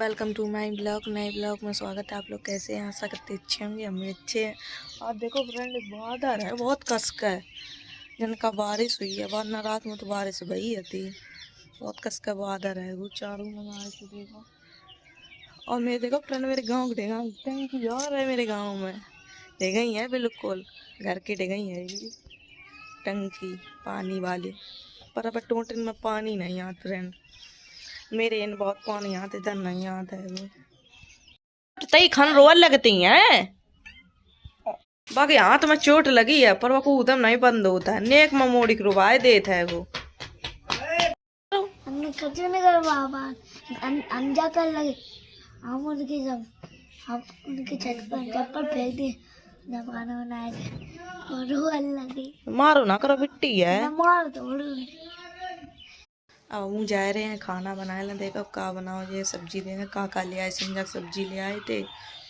Welcome to my blog. नए blog में स्वागत है। आप लोग कैसे हैं? आशा करते अच्छे होंगे। हम भी अच्छे हैं। और देखो फ्रेंड, बादल है, बहुत कसका है। जिनका बारिश हुई है, वरना रात में तो बारिश भई थी। बहुत कसका बादल है वो चारों में तो देखो। और मेरे देखो फ्रेंड, मेरे गाँव के टंकी जा रहा है मेरे गाँव में। डेगई है बिल्कुल, घर की डेगई है ये टंकी पानी वाली। पर अब टोटन में पानी नहीं आता फ्रेंड। मेरे इन बहुत पानी आते, इधर नहीं आता है वो। तई खन रोल लगती हैं। बाकी हाथ में चोट लगी है, पर वो कूदम नहीं बंद होता है। नेक में मोड़ी रुवाए देता है वो। हमने कुछ नहीं कर बाबा अंजा कर लगे। हम उनके जब हम उनके छत पर चप्पल फेंक दिए जब खाना बनाए थे और वो लगी। मारो ना करो, मिट्टी है। मार तोड़। अब हम जा रहे हैं खाना बनाए ला। देखो का बनाओ, ये सब्जी देंगे। का ले आए, सिंजा सब्जी ले आए थे।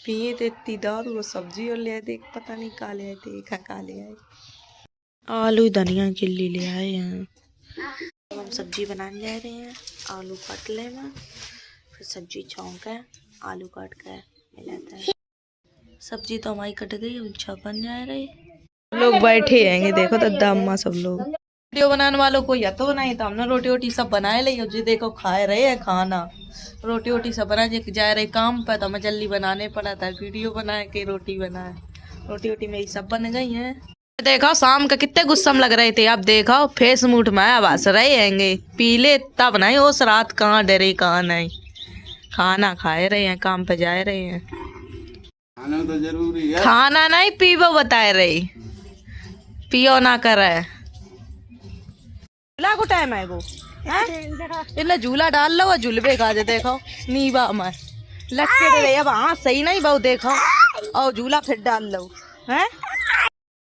पिए थे इतनी दारू, वो सब्जी और ले आए थे। पता नहीं का ले आए थे, का ले आए। आलू धनिया चिल्ली ले आए हैं। अब हम सब्जी बनाने जा रहे हैं। आलू काट ले में, फिर सब्जी छौंक है, आलू काट के मिलाता है। सब्जी तो हमारी कट गई, हम छपन जा रहे। लोग बैठे हैं, देखो दादा अम्मा सब लोग। वीडियो बनाने वालों को या तो नहीं, तो हमने रोटी वोटी सब बनाए ली। जी देखो खाए रहे हैं खाना। रोटी वोटी सब बना जा रहे काम पर, तो हमें जल्दी बनाने पड़ा था। वीडियो बनाए के रोटी बनाए। रोटी वोटी मेरी सब बन गई हैं। देखो शाम का कितने गुस्सम लग रहे थे। अब देखो फेस मूठ में आवास रहे हैंगे पीले तब नहीं। उस रात कहाँ डरे कहाँ नहीं, खाना खाए रहे हैं, काम पे जा रहे हैं। खाना तो जरूरी है। खाना नहीं पीबो बताए रही, पियो ना करे। झूला को टाइम है वो, इन्हें झूला डाल लो, झूलबे का जे देखो नीबा में लटके रहे। अब हाँ सही नहीं बहु देखो, और झूला फिर डाल लो हैं।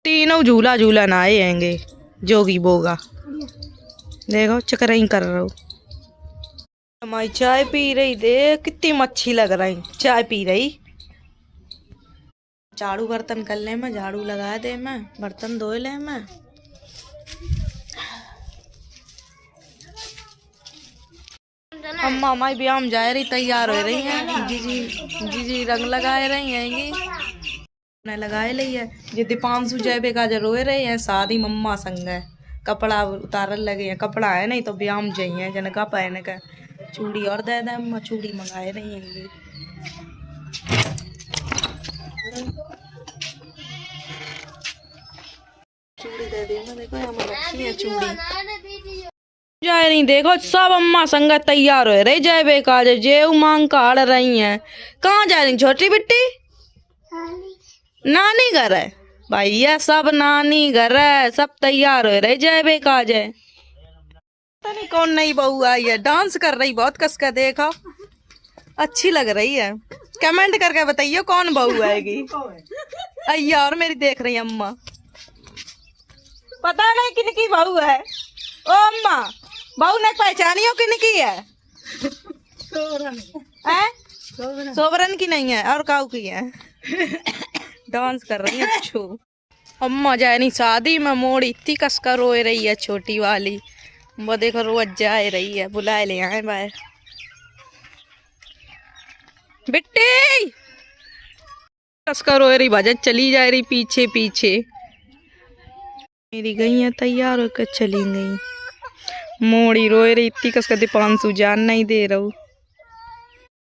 तीनों झूला झूला ना आएंगे जोगी बोगा। देखो चक्कर ही कर रहा हूँ। हमारी चाय पी रही, देख कितनी मच्छी लग रही चाय पी रही। झाड़ू बर्तन कर ले, मैं झाड़ू लगा दे, मैं बर्तन धोए ले। मैं अम्मा हमारी ब्याह में जा रही, तैयार हो रही हैं। जी रंग लगाए रही हैं। लगाए ली है ये दीपांशु जयबे का रोए रहे हैं। शादी मम्मा संग है, कपड़ा उतारल लगे हैं। कपड़ा है नहीं तो ब्याह में जाइए जनका पहन का। चूड़ी और दे दे अम्मा, चूड़ी मंगाए रही हैं। चूड़ी दे दी मैं, देखो यहाँ रखी है चूड़ी। जाए नहीं देखो सब अम्मा संगत तैयार हो रही जयबे का जे उमांग काढ़ रही हैं। कहाँ जा रही छोटी बिट्टी? नानी घर है भैया, सब नानी घर है, सब तैयार हो रहे जयबे का जय। पता नहीं कौन नई बहू आई है, डांस कर रही बहुत कस का। देखो अच्छी लग रही है। कमेंट करके बताइए कौन बहू आएगी। अय्या और मेरी देख रही अम्मा, पता नहीं किनकी बहू है। ओ अम्मा, बहू ने पहचानी हो किनकी है? सोबरन की नहीं है, और काऊ की है। डांस कर रही है अच्छो। अम्मा जाए नहीं शादी में, मोड़ी इतनी कसकर रोए रही है छोटी वाली। वो देखो रोज जा रही है, बुलाए ले आए बाहर। बिट्टी कसकर रोए रही, भजन चली जा रही पीछे पीछे। मेरी गई है तैयार होकर चली गई। मोड़ी रोए रही इतनी कसकर, दीपांशु जान नहीं दे रहा हूँ।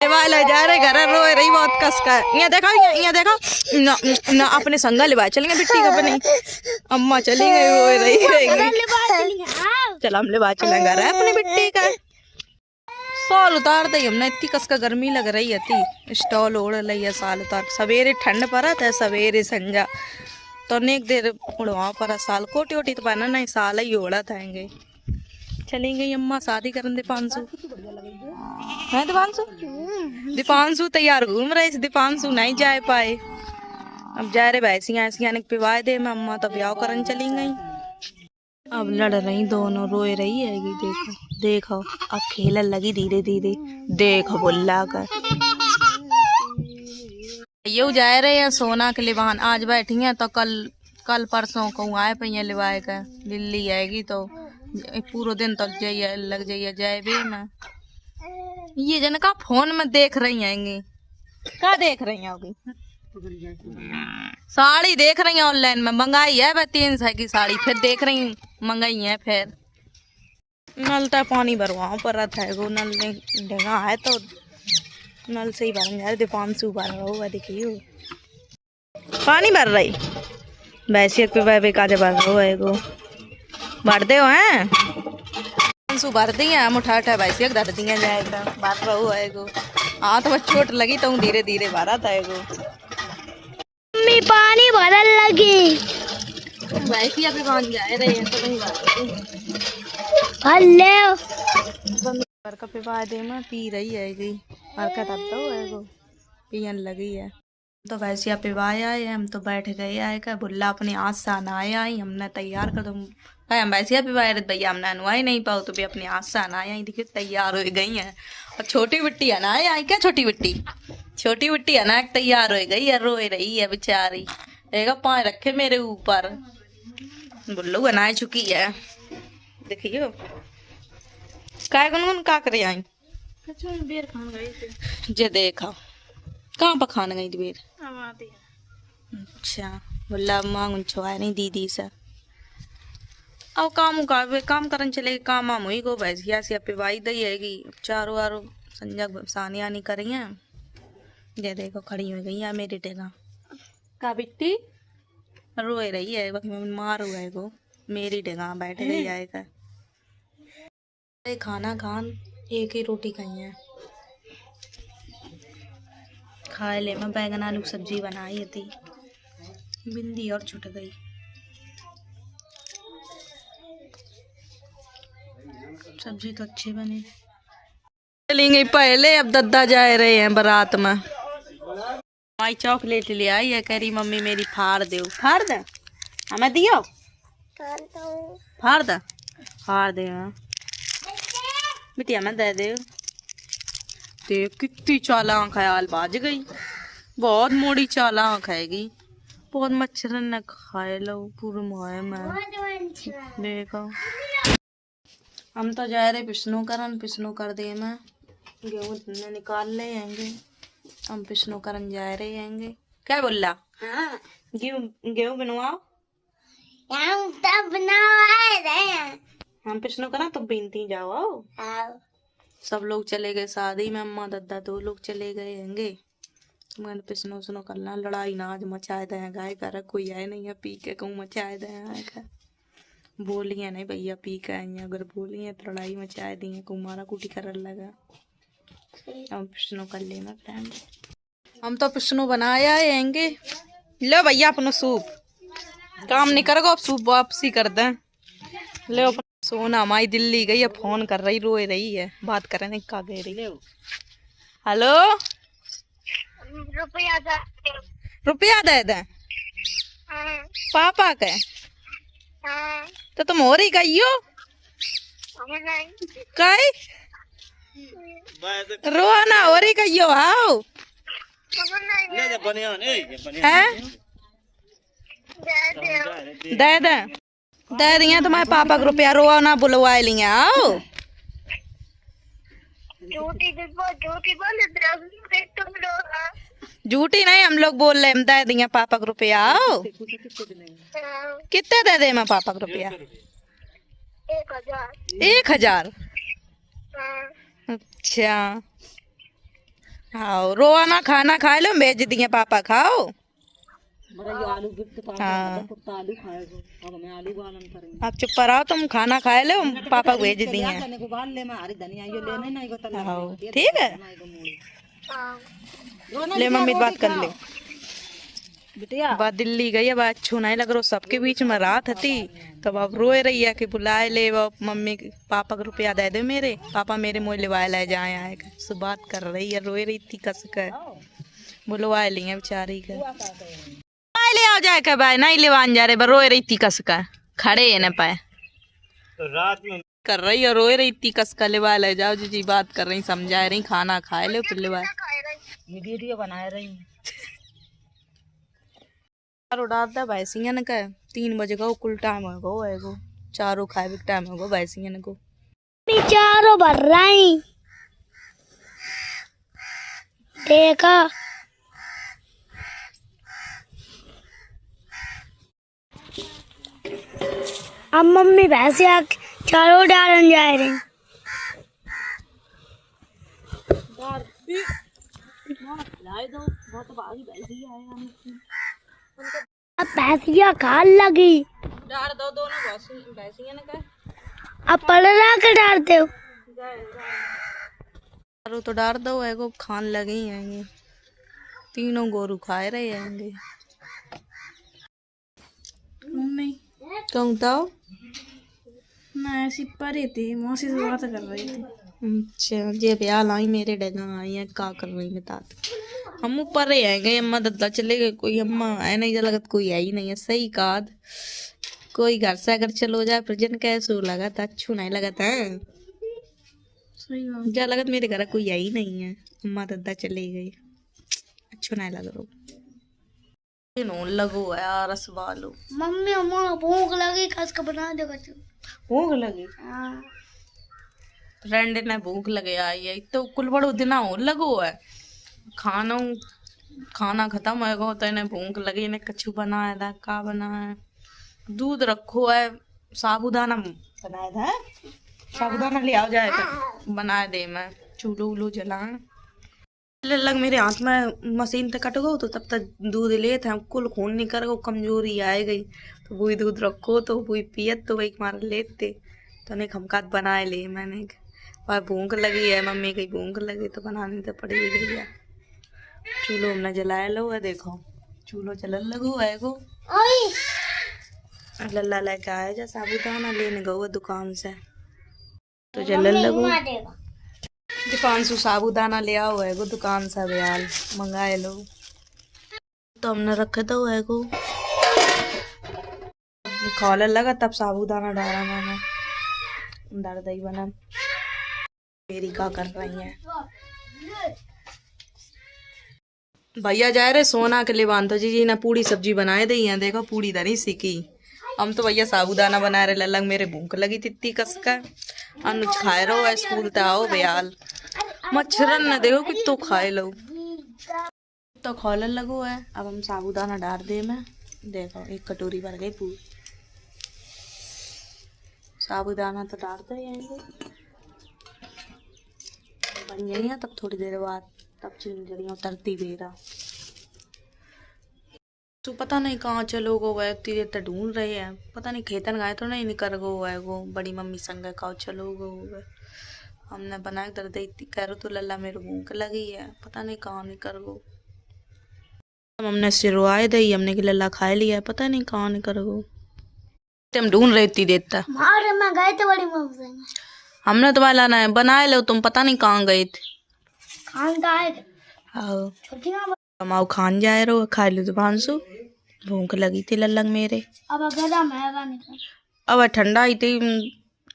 जा रहे घर रोए रही बहुत कसका। यहाँ देखो, यहाँ देखो ना, ना अपने संगा लिवाए चलेंगे बिट्टी का अपनी। अम्मा चली गई रोए रही। चल हम लिवा चलेंगे अपनी बिट्टी का। साल उतार दे हमने, इतनी कसका गर्मी लग रही थी। स्टॉल ओढ़ रही है साल उतार। सवेरे ठंड पड़ा था, सवेरे संजा तो नेक देर उड़वा पर साल कोटी वोटी तो पहना नहीं, साल ही ओढ़ा थाएंगे। चली गई अम्मा शादी करन। दीपांशु है, दीपांशु तैयार घूम रहे थे। दीपांशु नहीं जा पाए, अब जा रहे भैंसियाँ ऐसियाँ पिवाए दे मैं। अम्मा तो ब्याह करन चली गई। अब लड़ रही दोनों, रोए रही है। देखो देखो अब खेलने लगी धीरे धीरे। देखो बुल्ला कर यू जा रहे हैं सोना के लिवान। आज बैठी हैं तो कल परसों को आए पे लिवाए का। दिल्ली आएगी तो पूरा दिन तक जाइए लग जाइए जाए भी मैं। ये जन का फोन में देख रही हैं, क्या देख रही होगी? साड़ी देख रही हैं ऑनलाइन में, मंगाई है वह 300 की साड़ी, फिर देख रही मंगाई है। फिर नल तो पानी भरवाओ पर रहा है वो नल में ढंगा है तो नल से ही भर जाए। दीपांशु भर रहा हुआ देखियो पानी भर रही वैसे पे वह काजे भर रहा है वो भर दे हो हैं दीपांशु भर दी है। हम उठा उठा वैसे धर दिया जाएगा भर रहा हुआ है वो। हाँ तो बस चोट लगी तो धीरे धीरे भरा था वो। मम्मी पानी भरन लगी वैसे अभी बन जाए रही है तो नहीं भर हेलो पर का पिवा दे में पी रही है गई और का तब तो है वो पियन लगी है। तो वैसे आप पिवाया है हम तो बैठ गए आए का बुल्ला अपने हाथ से आनाया आई हमने तैयार कर तुम हम वैसे पिवाए रहे भैया हमने अनुआई नहीं पाओ तो भी अपने हाथ से आनाया आई देखिए तैयार हो गई है। और छोटी बिट्टी अनाया आई क्या छोटी बिट्टी अना तैयार हो गई है रोए रही है बेचारी एक पाए रखे मेरे ऊपर बुल्लू अनाए चुकी है देखियो काय गुनगुन का करे आई बेर खान गई थी जे देखा कहाँ पर खान गई थी बेर अच्छा बोला मांग छुआ नहीं दीदी से अब काम करन चले काम आम हुई गो भैंसिया से पिवाई दई हैगी चारों आरो संजय सानी आनी करी है जे देखो खड़ी हो गई है मेरी टेगा का बिट्टी रोए रही है मार हुआ है गो मेरी टेगा बैठ गई है खाना खान एक ही रोटी खाई है खाए ले मैं बैगन आलू सब्जी बनाई थी बिंदी और छुट गई। सब्जी तो अच्छी बनी चलेंगे पहले अब दद्दा जा रहे हैं बारात में। माई चॉकलेट ले आई है कह रही मम्मी मेरी फाड़ दे हमें दियो फाड़ दे बिटिया मैं दे देख कितनी चालाक है आल बाज गई बहुत मोड़ी चालाक हैगी बहुत मच्छर न खाए लो पूरे मुँह में देखो। हम तो जा रहे पिसनू कर दे मैं गेहूँ निकाल ले आएंगे हम पिसनू करन जा रहे आएंगे क्या बोला गेहूँ बनवाओ हम पिसनू करा तो बिनती जाओ सब लोग चले गए शादी में अम्मा दादा दो लोग चले गए हैंगे मैंने पिसनो सुनो करना लड़ाई ना आज मचाए दे गाय कर कोई आए नहीं है पी के कहूँ मचाए दे बोलिए नहीं भैया पी के आई अगर बोलिए तो लड़ाई मचाए दी कहूँ मारा कुटी कर लगा हम पिसनो कर लेना फ्रेंड हम तो पिसनो बनाया हैंगे लो भैया अपनो सूप काम नहीं करोगे अब सूप वापसी कर दें लो सोना हमारी दिल्ली गई है फोन कर रही रोए रही है बात कर रहे का गई रही हेलो रुपया दे दे पापा के तो तुम हो रही गई हो कई रोना हो रही गई हो आओ दे दिया तुम्हारे पापा को रुपया रोआ ना बुलवा लिया आओ झूठी नहीं हम लोग बोल रहे दे दिया पापा को रुपया आओ कितने दे दे मैं पापा को रुपया 1000 अच्छा आओ रोआ ना खाना खा लो भेज दिए पापा खाओ हाँ आप चुप पर आओ तुम खाना खाए लो पापा को भेज दिए ठीक है ले मम्मी बात कर ले बात दिल्ली गई है बात अच्छू नहीं लग रहा सबके बीच में रात थी तब अब रोए रही है कि बुलाए ले वो मम्मी पापा को रुपया दे दे मेरे पापा मेरे मुँह लिवाए ले जाए आएगा सो बात कर रही है रोए रही थी कस कर बुलवाए लिए बेचारी का ले आ जाए का भाई नहीं लेवान जा रहे रोए रही थी कस का खड़े है न पाए तो रात में कर रही है रोए रही थी कस का लिवा ले जाओ जी बात कर रही समझा रही खाना खाए लो फिर लिवा वीडियो बना रही उड़ाता भैंसियन का 3 बजे का कुल टाइम हो गो है गो चारों खाए भी टाइम हो गो भैंसियन को चारों भर रही देखा अब मम्मी भैंसिया चारों डालन जा रही। अब भैंसिया खाल लगी। डाल दो दोनों भैंसिया ने कहा अब पलड़ा के डालते हो। तो डाल दो एगो खान लगे ही आएंगे, तीनों गोरू खाए रहे आएंगे। मम्मी कहूँ तो मैं ऐसी परे थी, मौसी से बात कर रही थी। अच्छा जे ब्याह लाई मेरे डगा आई है का कर रही बता। हम ऊपर ही आएंगे, अम्मा दद्दा चले गए, कोई अम्मा है नहीं लगत, कोई है ही नहीं है। सही काद कोई घर से अगर चलो जाए प्रजन कैसे लगा था, अच्छू नहीं लगा था। सही बात। जा लगत मेरे घर कोई है ही नहीं है, अम्मा दद्दा चले गए, अच्छू नहीं लग रहा। लगो यार रसवालो मम्मी अम्मा भूख लगी, खस का बना दे बच्चों। भूख लगी फ्रेंड ने भूख लगे आई है तो कुल बड़ो दिन हो लगो है खाना खत्म होएगा तो इन्हें भूख लगी, इन्हें कछु बनाया था, का बनाया दूध रखो है, साबूदाना बनाया था, साबूदाना ले आओ जाए तो बनाए दे मैं चूल्हो उल्हो जलाए लग मेरे हाथ में मशीन पे कट गो तो तब तक दूध ले थे कुल खून नहीं कर गो, कमजोरी आए गई तो वही दूध रखो तो वही पियत तो वही मार लेते तो नहीं खमकात बनाए ले मैंने। और भूख लगी है मम्मी की भूख लगी तो बनानी तो पड़ी गई है। चूल्हो हमने जलाए लो है, देखो चूल्हो जलन लगो है गो। लल्ला लेके आया जा साबूदाना लेने गो दुकान से तो जलन लगो। दुकान से साबूदाना ले आओ है गो दुकान से ब्याल मंगाए लो तो हमने रखे तो है गो खोले लगा तब साबूदाना डाला मैंने दाल दही बना। मेरी का कर रही है भैया जा रहे सोना के लिए बांधो जी ने पूरी सब्जी बनाए दी है, देखो पूरी धनी सीखी। हम तो भैया साबूदाना बना रहे लल्लग मेरे भूख लगी तित्ती कस का अनुज खाए रहो है स्कूल ते आओ ब्याल मच्छरन न देखो कि तो खाए लो तो खोलन लगो है। अब हम साबूदाना डाल दे मैं देखो एक कटोरी भर गई पूरी साबूदाना तो डालते जाएंगे बन जाएंगे तब थोड़ी देर बाद तब चिंजड़ियाँ उतरती बेरा तो पता नहीं कहाँ चलो गो वह इतनी देर तक ढूंढ रहे हैं, पता नहीं खेतन गए तो नहीं निकल गो है वो बड़ी मम्मी संग कहाँ चलो गो है। हमने बना कर दे कह रहे तो लल्ला मेरे भूख लगी है, पता नहीं कहाँ निकल गो। हमने सिरवाए दई हमने कि लल्ला खाए लिया है, पता नहीं कहाँ निकल गो। हम ढूंढ रहे इतनी देर तक मारे मैं गए थे बड़ी मम्मी में। हमने तो वाला ना बनाए लो तुम पता नहीं कहाँ गए थे। खान का आए आओ छोटी माँ हम आओ खान जाए रहो खा लो तो 500 भूख लगी थी लल्लग मेरे। अब गरम है निकल अब ठंडा ही थी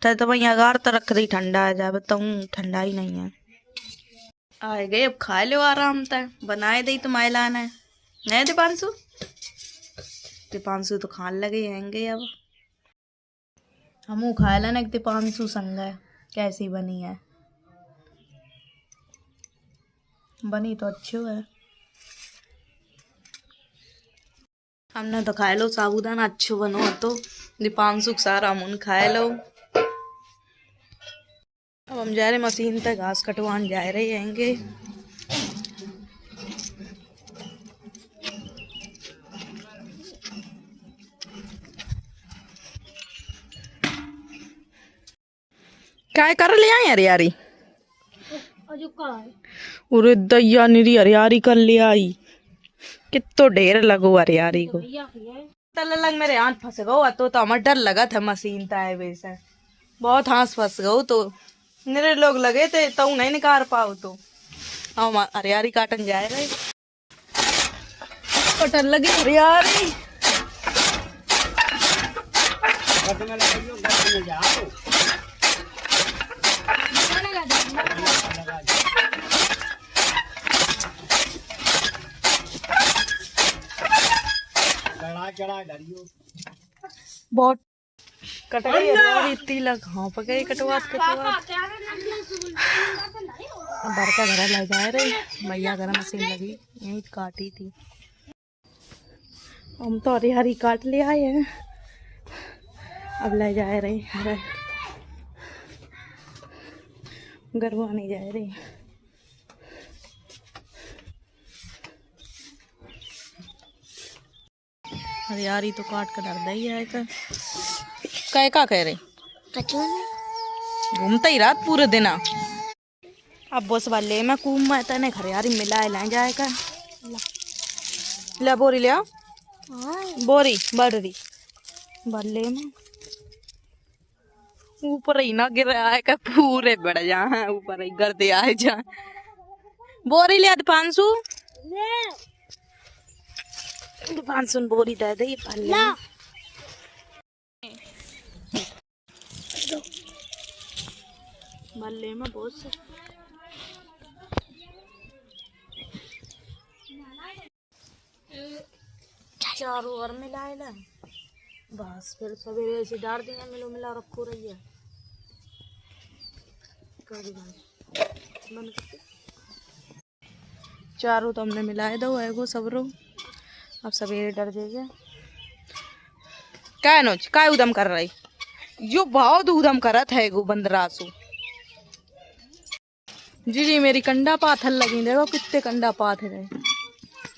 तो वही अगार तो रख रही ठंडा आ जाए बताऊँ ठंडा ही नहीं है। आए गए अब खा लो आराम तक बनाए दी तो मायलान है नहीं दीपांशु तो खान लगे आएंगे। अब हम खा लेना दीपांशु संग है कैसी बनी है, बनी तो अच्छी है। हमने तो खाए लो साबूदाना अच्छो बनो तो दीपांशु सारा मुन खाए लो। अब हम जा रहे मशीन तक घास कटवान जा रहे आएंगे। क्या कर ले आए हरियारी उरे दैया निरी हरियारी कर ले आई कितो ढेर लगो हरियारी को लग मेरे हाथ फंस गो तो हमारा डर लगा था मशीन ताए वैसे बहुत हाथ फंस गो तो मेरे लोग लगे थे तो नहीं निकाल पाओ तो हम हरियारी काटन जाए रहे कटन लगी हरियारी बहुत कट गई इतनी लग हाँ पकड़ी कटवा भर का घर ले जा रहे भैया, घर मशीन लगी यहीं काटी थी। हम तो हरी हरी काट ले आए हैं, अब ले जा रहे हैं गरबा नहीं जा रही। हरियारी तो काट कर डर ही है। क्या कह रही घूमता ही रात पूरे दिन। अब बस वाले मैं कूम में तने हरियारी मिला ले जाएगा। ले बोरी ले बोरी बढ़ रही बल्ले में ऊपर ही ना गिर आएगा, पूरे बढ़ जा ऊपर ही गर्दे आए जा। बोरी ले 500 500 बोरी दे दे पल्ले बल्ले में बहुत से चारों ओर मिलाए ला बस, फिर सवेरे ऐसे डाल देंगे मिलो मिला रखो रही है। चारों तो हमने मिलाए दो है वो सबरो, अब सवेरे डर जाइए। क्या नोच क्या उदम कर रही जो बहुत उदम करत है गो बंदरासू। जी जी मेरी कंडा पाथर लगी, देखो कितने कंडा पाथ रहे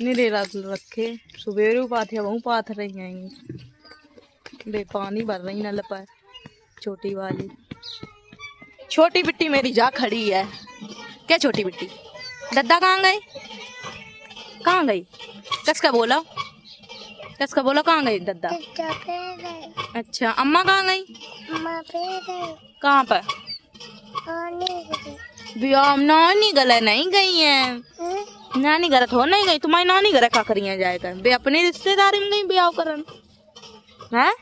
निरे रखे सुबेरे पाथे वहूँ पाथ रही आएंगी बे पानी भर रही नल पर। छोटी वाली छोटी बिट्टी मेरी जा खड़ी है। क्या छोटी बिट्टी दद्दा कहाँ गई कसका बोला कहाँ गई दद्दा? अच्छा अम्मा कहाँ गई? कहाँ पर? नानी गला नहीं गई है, नानी घर थोड़ा नहीं गई। तुम्हारी नानी घर का करिए जाएगा बे अपने रिश्तेदारी में गई ब्याह करन है।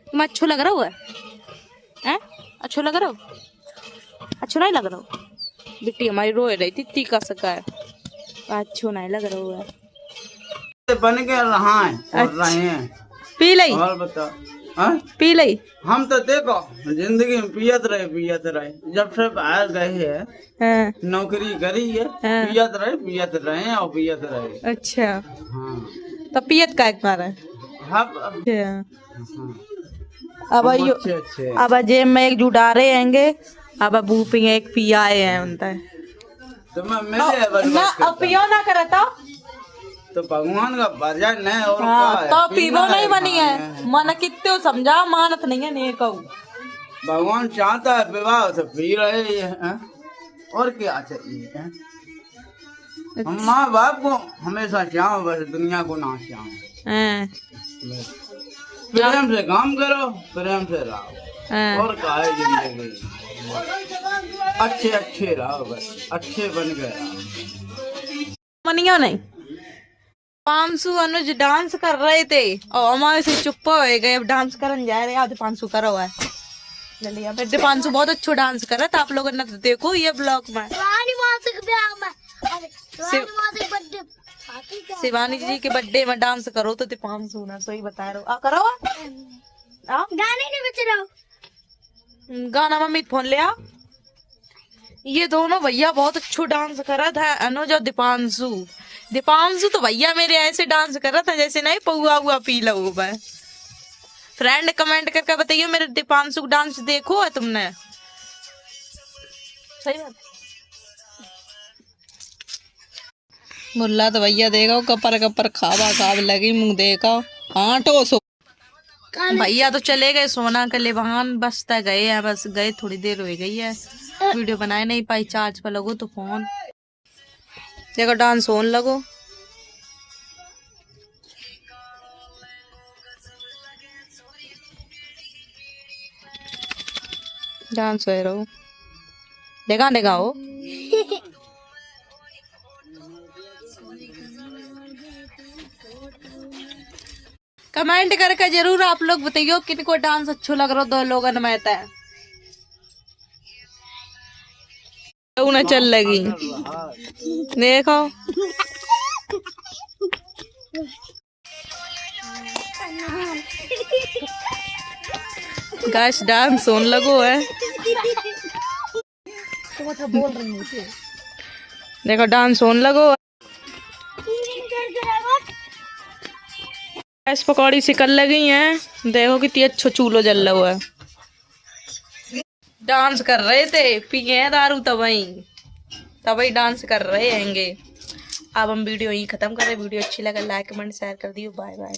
तुम अच्छो लग रहा है अच्छो लग रहा हो, अच्छो नहीं लग रहा हो। बिट्टी हमारी रोए रही थी ती का सका है, अच्छो नहीं लग रहा है। बन के रहा है और रहे हैं। पी लई और बता पी लई। हम तो देखो जिंदगी में पियत रहे जब से बाहर गए है नौकरी करी है, पियत रहे और पियत रहे। अच्छा हाँ तो पियत का एक मारा अब जेब में एक जुटारे आएंगे, अब बू पिए एक पिया हैं उनता तो मैं मिले ना अब पियो ना करता तो भगवान का भजन है और तो पीबो नहीं बनी है मन कितने समझा मानत नहीं है नहीं कहूँ। भगवान चाहता है विवाह तो पी रहे हैं और क्या चाहिए है? हम माँ बाप को हमेशा चाहो बस दुनिया को ना चाहो। प्रेम से काम करो प्रेम से रहो और क्या है जिंदगी अच्छे रहो बस अच्छे बन के रहो। मनियो नहीं 500 अनुज डांस कर रहे थे और हमारे से चुप हो गए, अब डांस करने जा रहे हैं। आज 500 करा हुआ है जल्दी बेटे 500 बहुत अच्छा डांस कर रहा था। आप लोगों ने तो देखो ये ब्लॉग में शिवानी जी के बर्थडे में डांस करो तो 500 ना सही बता रहे हो करो गाने नहीं बच रहा गाना मम्मी फोन ले आ। ये दोनों भैया बहुत अच्छा डांस कर रहा था अनुज और दीपांशु तो भैया मेरे ऐसे डांस कर रहा था जैसे नहीं पौआ हुआ पी लो। फ्रेंड कमेंट करके बताइए मेरे दीपांशु डांस देखो है तुमने? सही बात मुल्ला तो भैया देखो कपर खाब लगी मुंह देखो हाँ टोसो। भैया तो चले गए सोना के लिए बहान बसता गए हैं, बस गए थोड़ी देर हो गई है, वीडियो बनाए नहीं पाई चार्ज पर लगो तो फोन देखो डांस होने लगो। डांस हो रहा देखा हो कमेंट करके जरूर आप लोग बताइयो किनको डांस अच्छा लग रहा दो लोगों में है न चल लगी देखो गाइस डांस होने लगो है। तो बोल रही हूँ देखो डांस होने लगो। गैस पकौड़ी सिकल लगी हैं, देखो कितनी अच्छा चूल्हो जल रहा है। डांस कर रहे थे, पिए हैं दारू तभी डांस कर रहे हैंगे। अब हम वीडियो यहीं खत्म कर रहे हैं। वीडियो अच्छी लगा लाइक कमेंट शेयर कर दियो। Bye bye.